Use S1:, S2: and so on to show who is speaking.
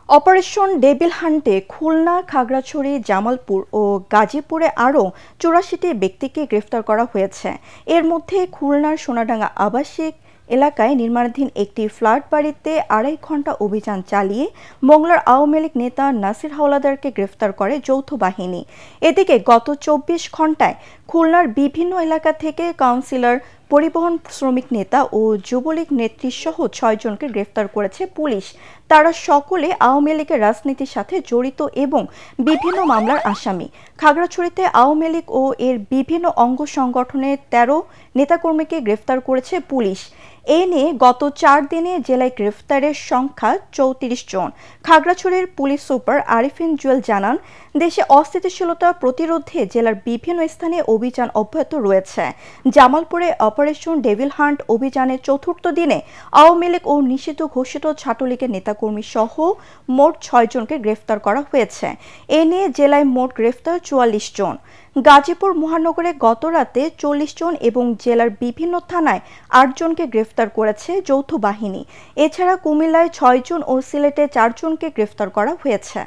S1: Operation devil হান্টে Khulna, Khagrachari, Jamalpur ও গাজীপুরে আরও ৮৪টি ব্যক্তিকে গ্রেফতার করা হয়েছে। এর মধ্যে খুলনার সোনাডাঙ্গা আবাসিক এলাকায় নির্মাণাধীন একটি ফ্ল্যাট বাড়িতে ২.৫ ঘণ্টা অভিযান চালিয়ে মোংলার আওয়ামী লীগ নেতা নাসির হাওলাদারকে গ্রেফতার করে যৌথ বাহিনী। এদিকে গত ২৪ ঘণ্টায় খুলনার বিভিন্ন এলাকা থেকে কাউন্সিলর, পরিবহন শ্রমিক নেতা ও যুবলীগ নেত্রীসহ ৬ জনকে গ্রেফতার করেছে পুলিশ। তারা সকলে আওয়ামী লীগের রাজনীতির সাথে জড়িত এবং বিভিন্ন মামলার আসামি। খাগড়াছড়িতে আওয়ামী লীগ ও এর বিভিন্ন অঙ্গ সংগঠনের ১৩ নেতাকর্মীকে গ্রেফতার করেছে পুলিশ। এ নিয়ে গত ৪ দিনে জেলায় গ্রেফতারের সংখ্যা ৩৪ জন। খাগড়াছড়ির পুলিশ সুপার আরিফিন জুয়েল জানান, দেশে অস্থিতিশীলতা প্রতিরোধে জেলার বিভিন্ন স্থানে অভিযান অব্যাহত রয়েছে। জামালপুরে অপারেশন ডেভিল হান্ট অভিযানের ৪র্থ দিনে আওয়ামী লীগ ও নিষিদ্ধ ঘোষিত ছাত্রলীগের নেতাকর্মী সহ মোট ৬ জনকে গ্রেফতার করা হয়েছে। এ নিয়ে জেলায় মোট গ্রেফতার ৪৪ জন। গাজীপুর মহানগরে গত রাতে ৪০ জন এবং জেলার বিভিন্ন থানায় ৮ জনকে গ্রেফতার করেছে যৌথ বাহিনী। এছাড়া কুমিল্লায় ৬ জন ও সিলেটে ৪ জনকে গ্রেফতার করা হয়েছে।